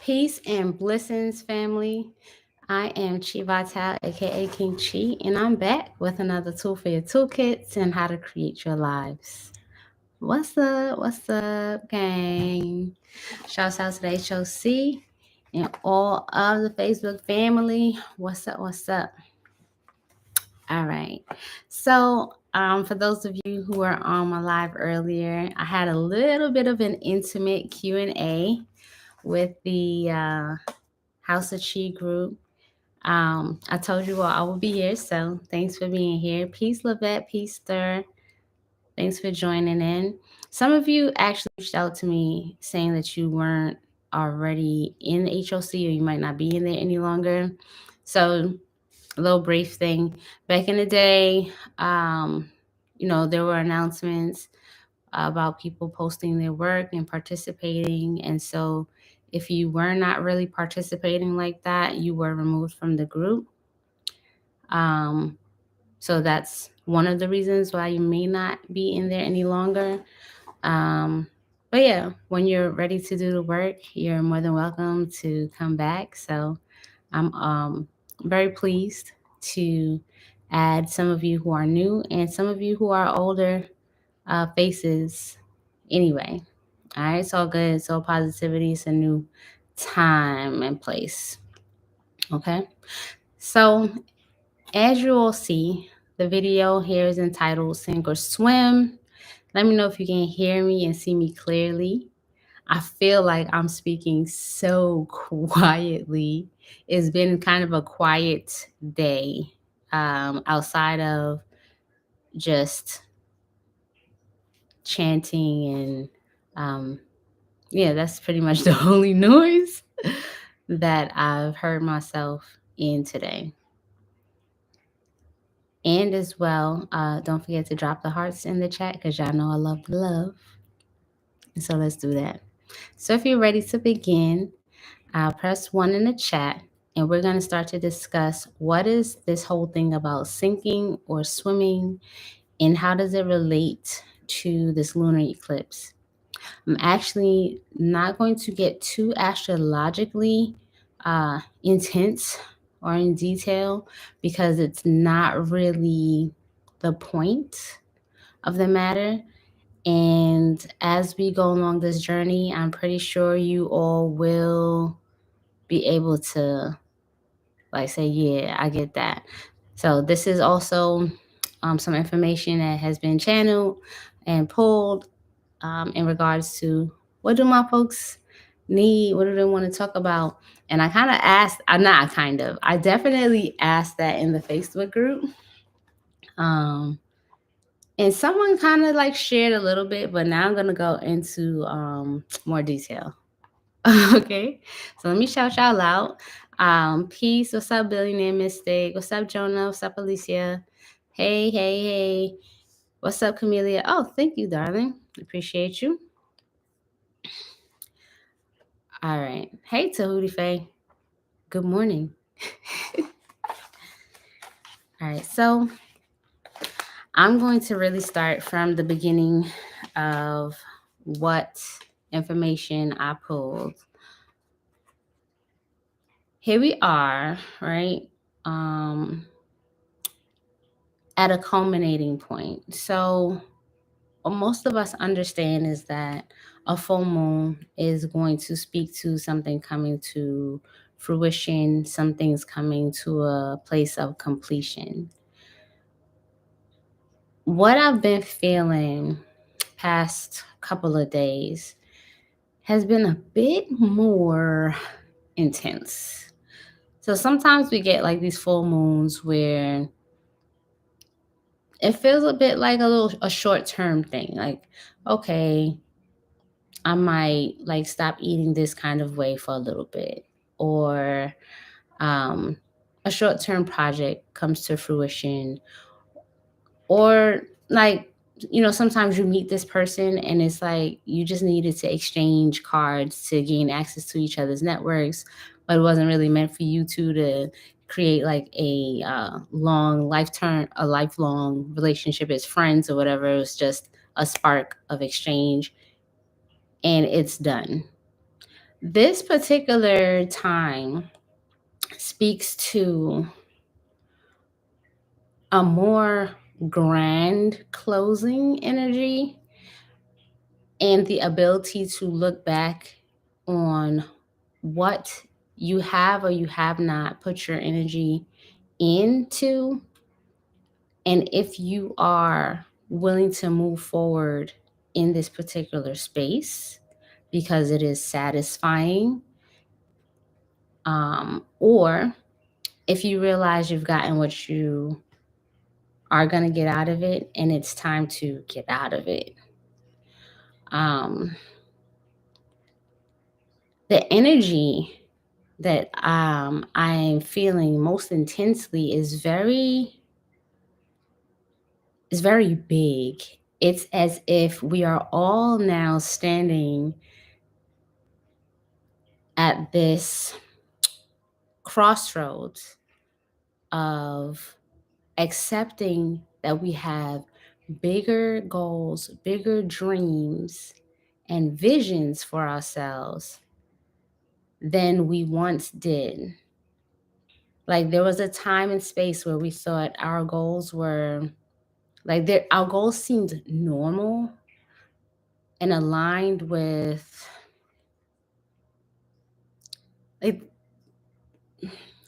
Peace and blessings, family. I am Chi Vital, aka King Chi, and I'm back with another tool for your toolkits and how to create your lives. What's up? What's up, gang? Shouts out to the HOC and all of the Facebook family. What's up? What's up? All right. For those of you who were on my live earlier, I had a little bit of an intimate Q&A with the House of Chi group. I told you all I will be here, so thanks for being here. Peace, Lavette. Peace, Stir. Thanks for joining in. Some of you actually reached out to me saying that you weren't already in the HOC or you might not be in there any longer. So, a little brief thing. Back in the day, there were announcements about people posting their work and participating. And so if you were not really participating like that, you were removed from the group. So that's one of the reasons why you may not be in there any longer. But yeah, when you're ready to do the work, you're more than welcome to come back. So I'm very pleased to add some of you who are new and some of you who are older faces anyway. All right, it's all good. It's all positivity. It's a new time and place. Okay. So, as you all see, the video here is entitled Sink or Swim. Let me know if you can hear me and see me clearly. I feel like I'm speaking so quietly. It's been kind of a quiet day outside of just chanting and that's pretty much the only noise that I've heard myself in today. And as well, don't forget to drop the hearts in the chat because y'all know I love the love. So let's do that. So if you're ready to begin, press 1 in the chat and we're going to start to discuss what is this whole thing about sinking or swimming and how does it relate to this lunar eclipse. I'm actually not going to get too astrologically intense or in detail because it's not really the point of the matter. And as we go along this journey, I'm pretty sure you all will be able to say, yeah, I get that. So this is also some information that has been channeled and pulled in regards to what do my folks need? What do they want to talk about? And I kind of asked, I definitely asked that in the Facebook group. And someone kind of shared a little bit, but now I'm going to go into more detail. Okay. So let me shout y'all out. Peace. What's up, Billionaire Mystic? What's up, Jonah? What's up, Alicia? Hey, hey, hey. What's up, Camellia? Oh, thank you, darling. Appreciate you. All right. Hey, Tahuti Faye. Good morning. All right. So I'm going to really start from the beginning of what information I pulled. Here we are, right? At a culminating point. So what most of us understand is that a full moon is going to speak to something coming to fruition, something's coming to a place of completion. What I've been feeling past couple of days has been a bit more intense. So sometimes we get these full moons where it feels a bit like a short-term thing. Okay, I might stop eating this kind of way for a little bit, or a short-term project comes to fruition, or sometimes you meet this person and it's you just needed to exchange cards to gain access to each other's networks, but it wasn't really meant for you two to create a lifelong relationship as friends or whatever. It was just a spark of exchange and it's done. This particular time speaks to a more grand closing energy and the ability to look back on what you have or you have not put your energy into, and if you are willing to move forward in this particular space because it is satisfying, or if you realize you've gotten what you are going to get out of it and it's time to get out of it. Um, the energy that I am feeling most intensely is very big. It's as if we are all now standing at this crossroads of accepting that we have bigger goals, bigger dreams, and visions for ourselves than we once did. Like there was a time and space where we thought our goals were like our goals seemed normal and aligned with like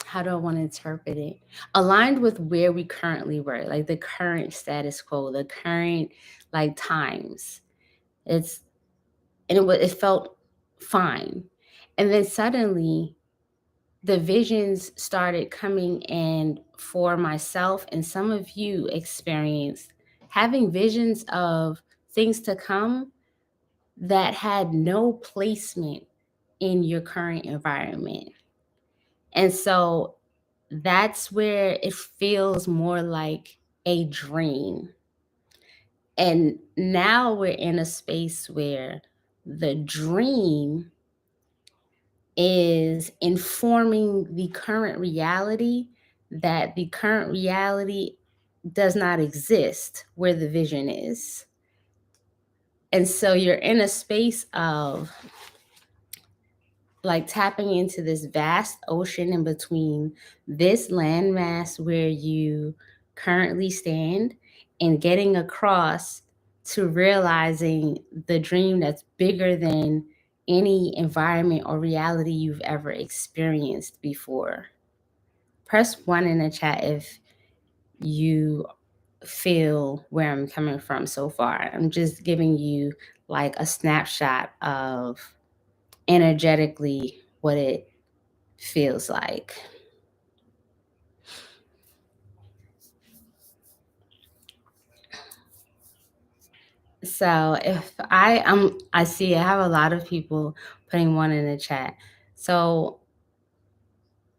how do I want to interpret it? Aligned with where we currently were, like the current status quo, the current like times. It's and it felt fine. And then suddenly the visions started coming in for myself, and some of you experienced having visions of things to come that had no placement in your current environment. And so that's where it feels more like a dream. And now we're in a space where the dream is informing the current reality, that the current reality does not exist where the vision is. And so you're in a space of like tapping into this vast ocean in between this landmass where you currently stand and getting across to realizing the dream that's bigger than any environment or reality you've ever experienced before. Press 1 in the chat if you feel where I'm coming from so far. I'm just giving you like a snapshot of energetically what it feels like. So if I see I have a lot of people putting 1 in the chat. So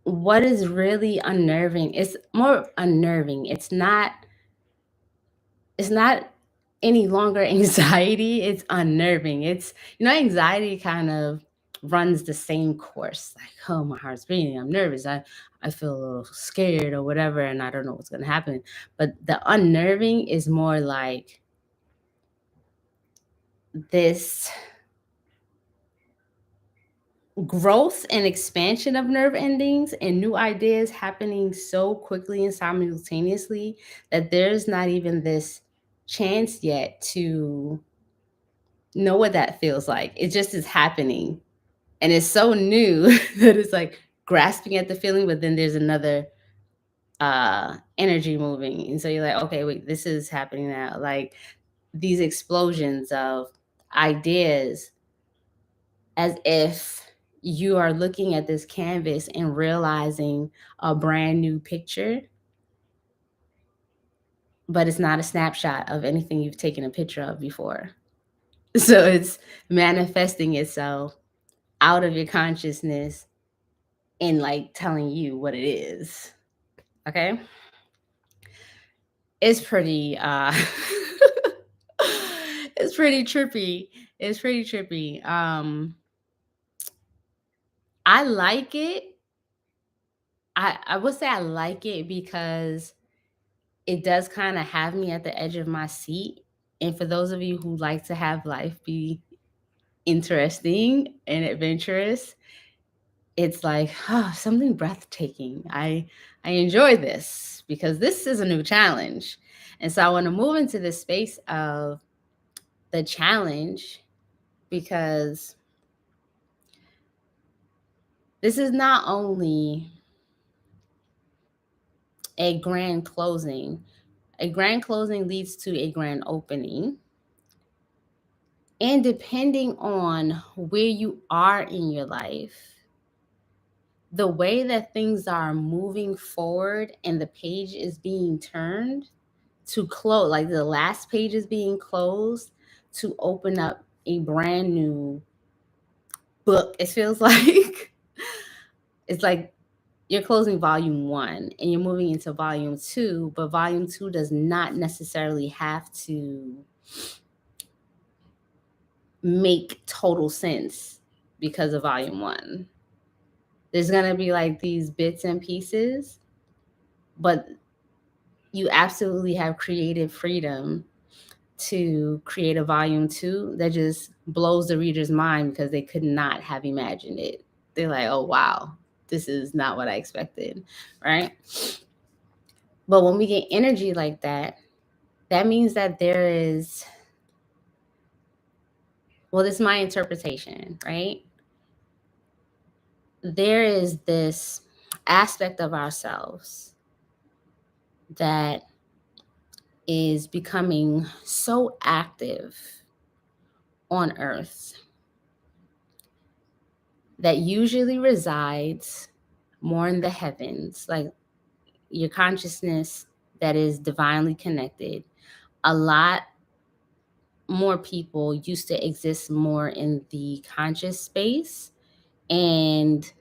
what is really unnerving? It's more unnerving. It's not any longer anxiety, it's unnerving. It's anxiety kind of runs the same course. Like, oh, my heart's beating, I'm nervous, I feel a little scared or whatever, and I don't know what's gonna happen. But the unnerving is more like this growth and expansion of nerve endings and new ideas happening so quickly and simultaneously that there's not even this chance yet to know what that feels like. It just is happening. And it's so new that it's like grasping at the feeling, but then there's another energy moving. And so you're like, okay, wait, this is happening now. Like these explosions of ideas as if you are looking at this canvas and realizing a brand new picture, but it's not a snapshot of anything you've taken a picture of before. So it's manifesting itself out of your consciousness and like telling you what it is. Okay? It's pretty it's pretty trippy. It's pretty trippy. I like it. I would say I like it because it does kind of have me at the edge of my seat. And for those of you who like to have life be interesting and adventurous. It's like, oh, something breathtaking. I enjoy this because this is a new challenge. And so I want to move into this space of the challenge because this is not only a grand closing. A grand closing leads to a grand opening. And depending on where you are in your life, the way that things are moving forward and the page is being turned to close, like the last page is being closed to open up a brand new book. It feels like it's like you're closing volume 1 and you're moving into volume 2, but volume 2 does not necessarily have to make total sense because of volume 1. There's going to be like these bits and pieces, but you absolutely have creative freedom to create a volume 2 that just blows the reader's mind because they could not have imagined it. They're like, oh, wow, this is not what I expected, right? But when we get energy like that, that means that there is, well, this is my interpretation, right? There is this aspect of ourselves that is becoming so active on Earth that usually resides more in the heavens, like your consciousness that is divinely connected. A lot more people used to exist more in the conscious space and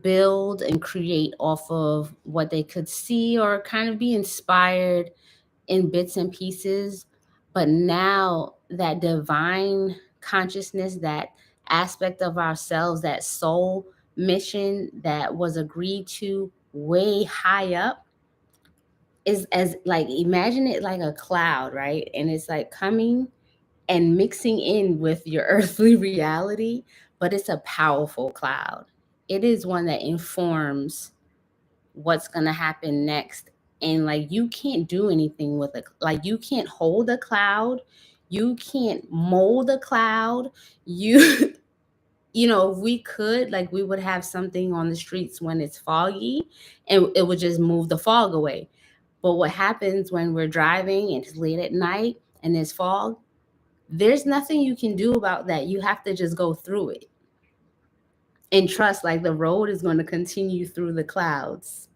build and create off of what they could see or kind of be inspired in bits and pieces. But now that divine consciousness, that aspect of ourselves, that soul mission that was agreed to way high up, is as like, imagine it like a cloud, right? And it's like coming and mixing in with your earthly reality, but it's a powerful cloud. It is one that informs what's going to happen next. And like, you can't do anything with it. Like, you can't hold a cloud. You can't mold a cloud. You, if we could, like, we would have something on the streets when it's foggy and it would just move the fog away. But what happens when we're driving and it's late at night and there's fog? There's nothing you can do about that. You have to just go through it and trust like the road is going to continue through the clouds.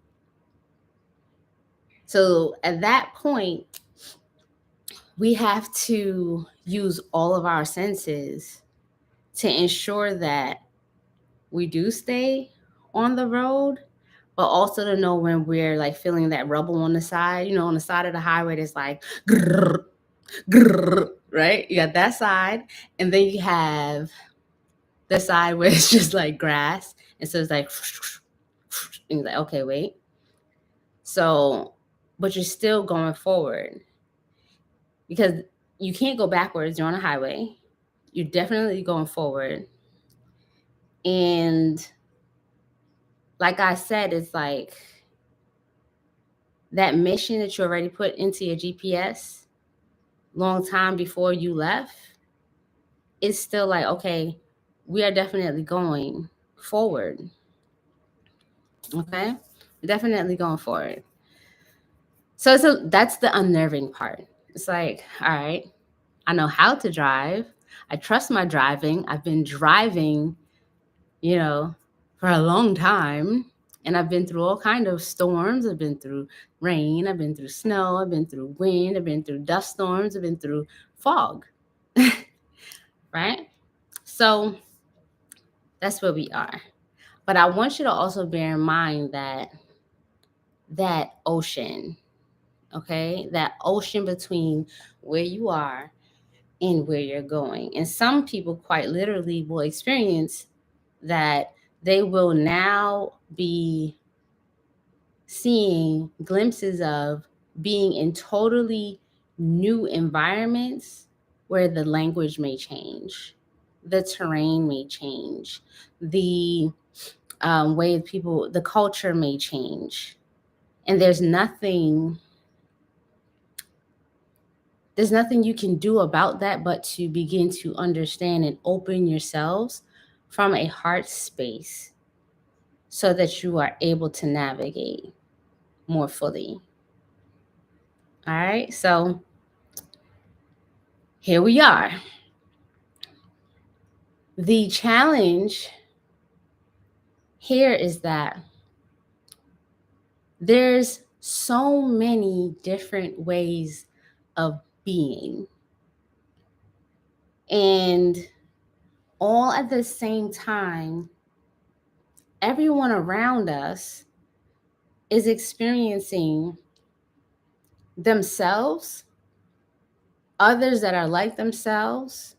So at that point, we have to use all of our senses to ensure that we do stay on the road, but also to know when we're like feeling that rubble on the side, on the side of the highway, that's like, grrr, grrr, right? You got that side. And then you have the side where it's just like grass. And so it's like, and you're like, okay, wait. So, but you're still going forward because you can't go backwards. You're on a highway. You're definitely going forward. And like I said, it's like that mission that you already put into your GPS long time before you left, it's still like, okay, we are definitely going forward. Okay? We're definitely going forward. So that's the unnerving part. It's like, all right, I know how to drive. I trust my driving. I've been driving, for a long time. And I've been through all kind of storms. I've been through rain. I've been through snow. I've been through wind. I've been through dust storms. I've been through fog. Right? So that's where we are. But I want you to also bear in mind that ocean, okay? That ocean between where you are and where you're going. And some people quite literally will experience that they will now be seeing glimpses of being in totally new environments where the language may change, the terrain may change, the way people, the culture may change. And there's nothing you can do about that but to begin to understand and open yourselves from a heart space so that you are able to navigate more fully. All right, so here we are. The challenge here is that there's so many different ways of being, and all at the same time, everyone around us is experiencing themselves, others that are like themselves,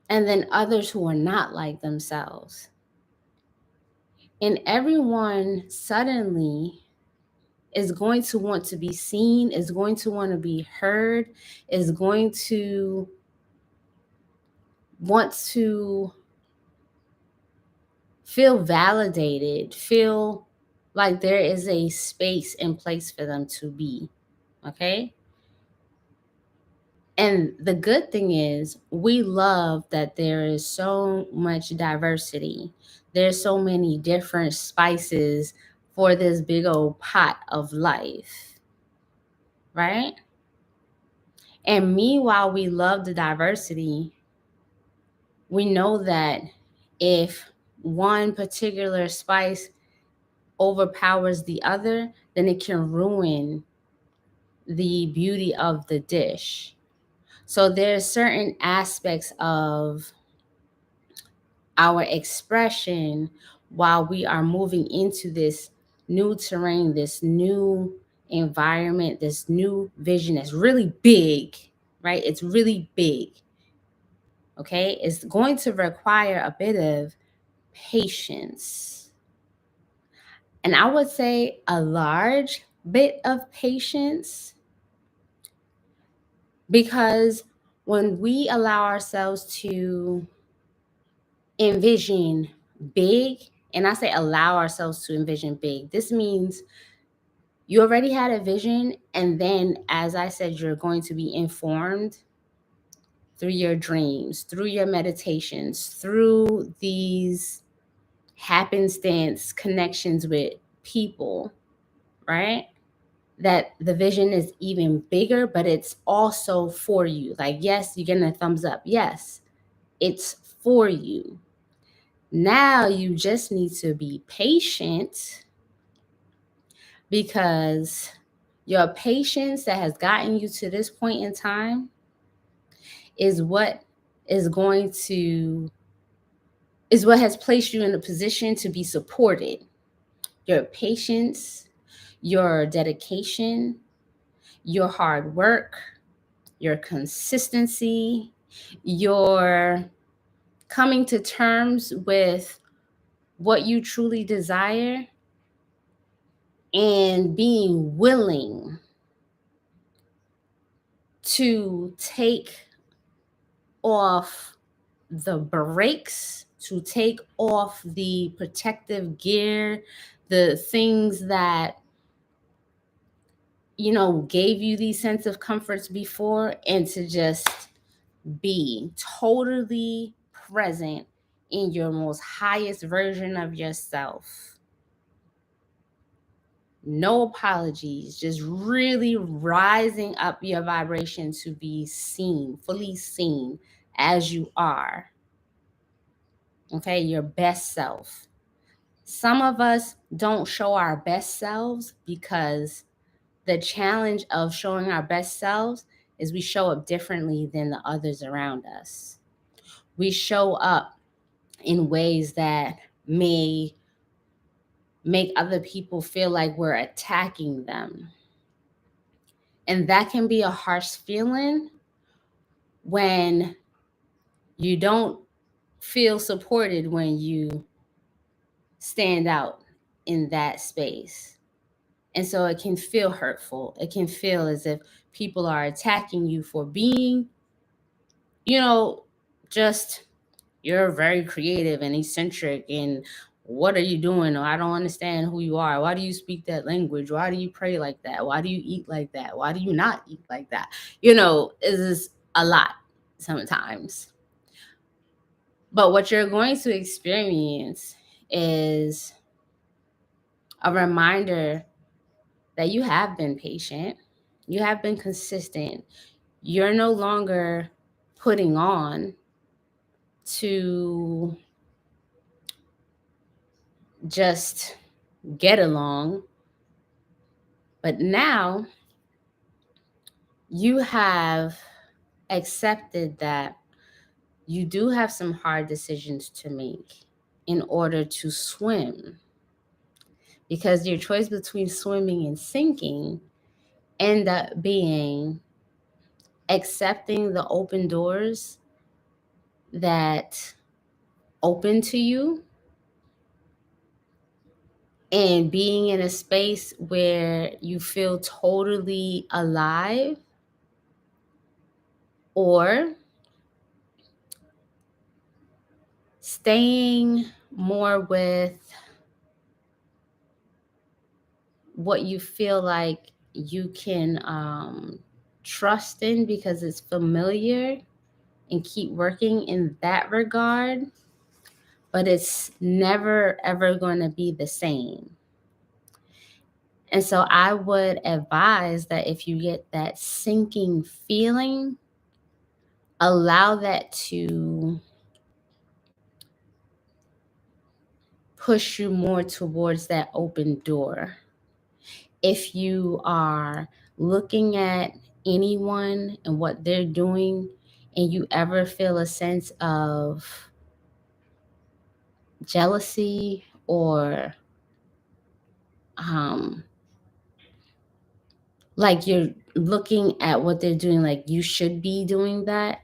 and then others who are not like themselves. And everyone suddenly is going to want to be seen, is going to want to be heard, is going to want to feel validated, feel like there is a space and place for them to be. Okay? And the good thing is, we love that there is so much diversity. There's so many different spices for this big old pot of life, right? And meanwhile, we love the diversity. We know that if one particular spice overpowers the other, then it can ruin the beauty of the dish. So there's certain aspects of our expression while we are moving into this new terrain, this new environment, this new vision that's really big, right? It's really big. Okay, it's going to require a bit of patience. And I would say a large bit of patience, because when we allow ourselves to envision big, and I say allow ourselves to envision big, this means you already had a vision, and then, as I said, you're going to be informed through your dreams, through your meditations, through these happenstance connections with people, right? That the vision is even bigger, but it's also for you. Like, yes, you're getting a thumbs up. Yes, it's for you. Now you just need to be patient, because your patience that has gotten you to this point in time is what has placed you in a position to be supported. Your patience, your dedication, your hard work, your consistency, your coming to terms with what you truly desire, and being willing to take off the brakes, to take off the protective gear, the things that gave you these sense of comforts before, and to just be totally present in your most highest version of yourself. No apologies, just really rising up your vibration to be seen, fully seen as you are. Okay, your best self. Some of us don't show our best selves because the challenge of showing our best selves is we show up differently than the others around us. We show up in ways that may make other people feel like we're attacking them. And that can be a harsh feeling when you don't feel supported, when you stand out in that space. And so it can feel hurtful. It can feel as if people are attacking you for being just you're very creative and eccentric, and what are you doing? Or I don't understand who you are. Why do you speak that language? Why do you pray like that? Why do you eat like that? Why do you not eat like that? Is a lot sometimes. But what you're going to experience is a reminder that you have been patient, you have been consistent. You're no longer putting on to just get along, but now you have accepted that you do have some hard decisions to make in order to swim, because your choice between swimming and sinking end up being accepting the open doors that open to you and being in a space where you feel totally alive, or staying more with what you feel like you can trust in because it's familiar, and keep working in that regard, but it's never ever going to be the same. And so I would advise that if you get that sinking feeling, allow that to push you more towards that open door. If you are looking at anyone and what they're doing, and you ever feel a sense of jealousy or like you're looking at what they're doing like you should be doing that,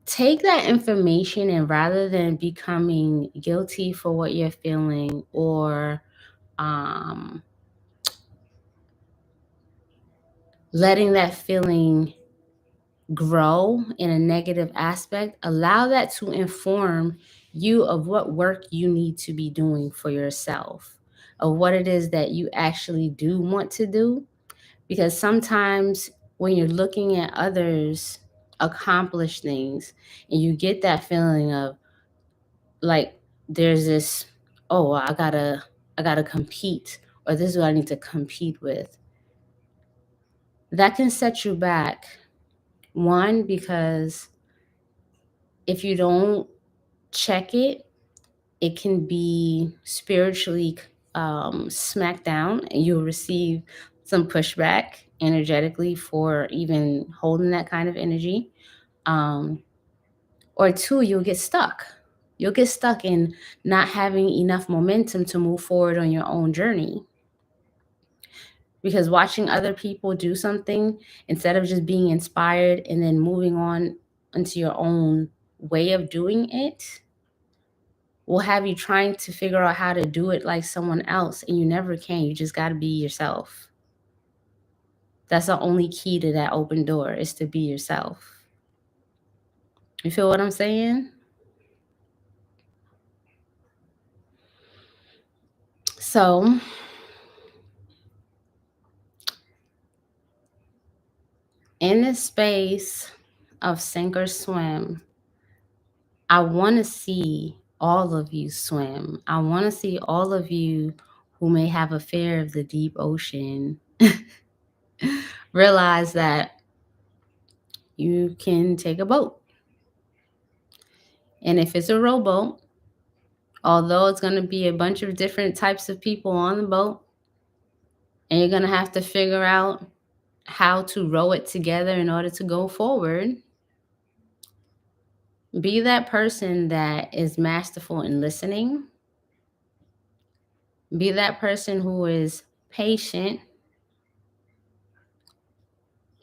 take that information, and rather than becoming guilty for what you're feeling, or letting that feeling grow in a negative aspect, allow that to inform you of what work you need to be doing for yourself, of what it is that you actually do want to do. Because sometimes when you're looking at others accomplish things, and you get that feeling of like there's this, oh, I gotta compete, or this is what I need to compete with, that can set you back. One, because if you don't check it, it can be spiritually smacked down, and you'll receive some pushback energetically for even holding that kind of energy. Or two, you'll get stuck. You'll get stuck in not having enough momentum to move forward on your own journey. Because watching other people do something, instead of just being inspired and then moving on into your own way of doing it, will have you trying to figure out how to do it like someone else, and you never can. You just got to be yourself. That's the only key to that open door, is to be yourself. You feel what I'm saying? So in this space of sink or swim, I want to see all of you swim. I want to see all of you who may have a fear of the deep ocean realize that you can take a boat. And if it's a rowboat, although it's going to be a bunch of different types of people on the boat, and you're going to have to figure out how to row it together in order to go forward, be that person that is masterful in listening. Be that person who is patient,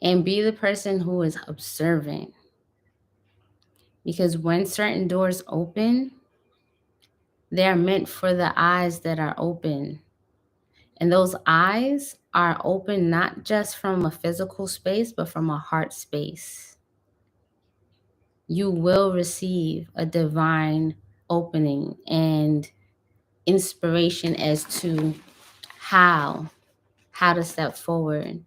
and be the person who is observant. Because when certain doors open, they are meant for the eyes that are open. And those eyes are open not just from a physical space, but from a heart space. you will receive a divine opening and inspiration as to how to step forward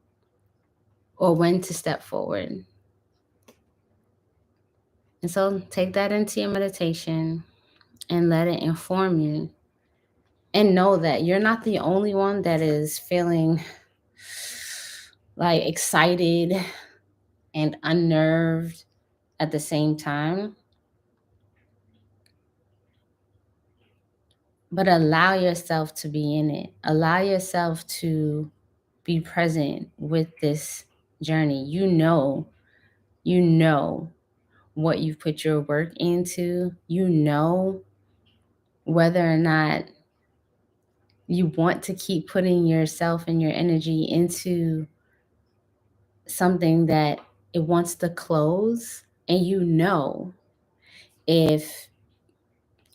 or when to step forward. And so take that into your meditation and let it inform you. And know that you're not the only one that is feeling like excited and unnerved at the same time. But allow yourself to be in it. Allow yourself to be present with this journey. You know what you've put your work into. You know whether or not you want to keep putting yourself and your energy into something that it wants to close. And you know if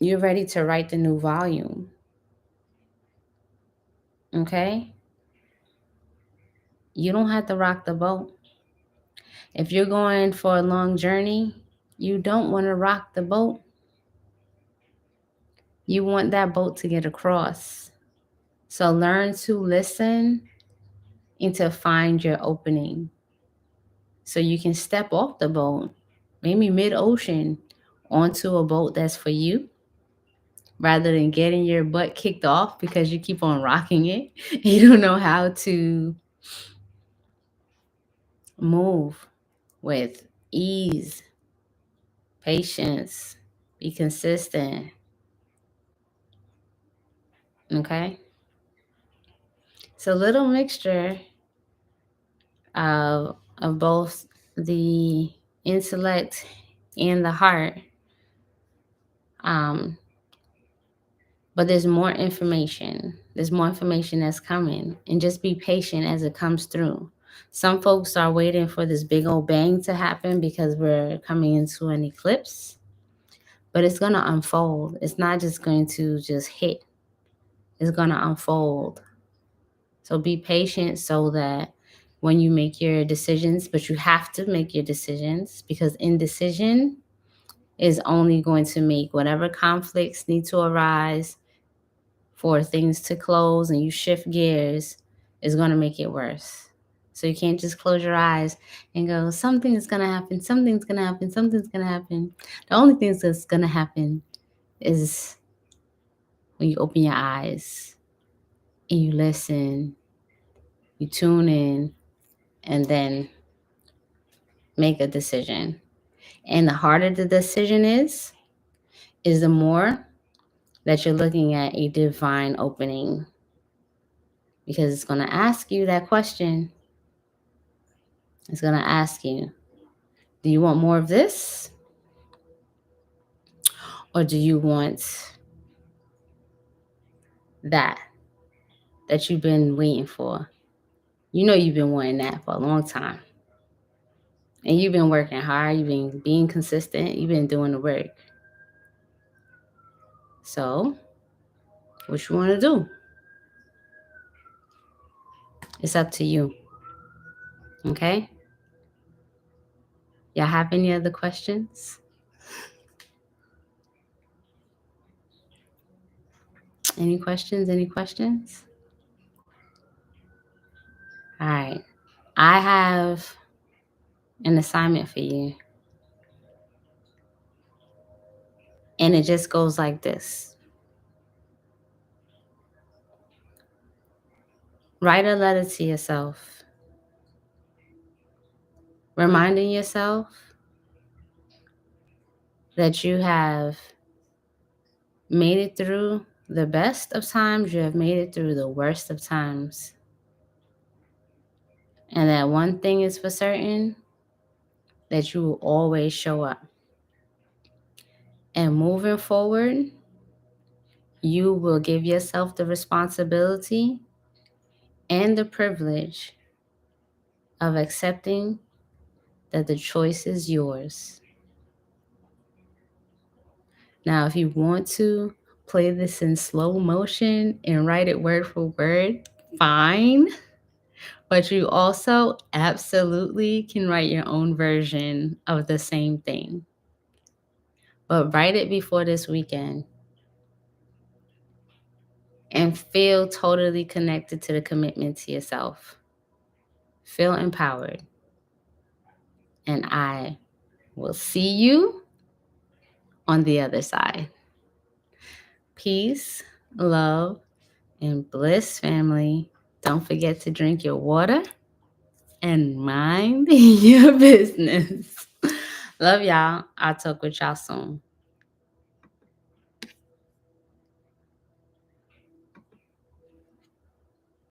you're ready to write the new volume. Okay? You don't have to rock the boat. If you're going for a long journey, you don't want to rock the boat. You want that boat to get across. So learn to listen and to find your opening. So you can step off the boat, maybe mid-ocean, onto a boat that's for you, rather than getting your butt kicked off because you keep on rocking it. You don't know how to move with ease, patience, be consistent. Okay? It's a little mixture of both the intellect and the heart. But there's more information. There's more information that's coming. And just be patient as it comes through. Some folks are waiting for this big old bang to happen because we're coming into an eclipse. But it's going to unfold. It's not just going to just hit. It's going to unfold. So be patient so that when you make your decisions, but you have to make your decisions, because indecision is only going to make whatever conflicts need to arise for things to close and you shift gears, is going to make it worse. So you can't just close your eyes and go, something's going to happen, something's going to happen, something's going to happen. The only thing that's going to happen is when you open your eyes and you listen, you tune in, and then make a decision. And the harder the decision is the more that you're looking at a divine opening, because it's going to ask you that question. It's going to ask you, do you want more of this? Or do you want that you've been waiting for? You know you've been wanting that for a long time. And you've been working hard. You've been being consistent. You've been doing the work. So, what you want to do? It's up to you. Okay? Y'all have any other questions? Any questions? Any questions? All right. I have an assignment for you. And it just goes like this. Write a letter to yourself, reminding yourself that you have made it through the best of times, you have made it through the worst of times. And that one thing is for certain, that you will always show up. And moving forward, you will give yourself the responsibility and the privilege of accepting that the choice is yours. Now, if you want to play this in slow motion and write it word for word, fine. But you also absolutely can write your own version of the same thing. but write it before this weekend and feel totally connected to the commitment to yourself. Feel empowered. And I will see you on the other side. Peace, love, and bliss, family. Don't forget to drink your water and mind your business. Love y'all. I'll talk with y'all soon.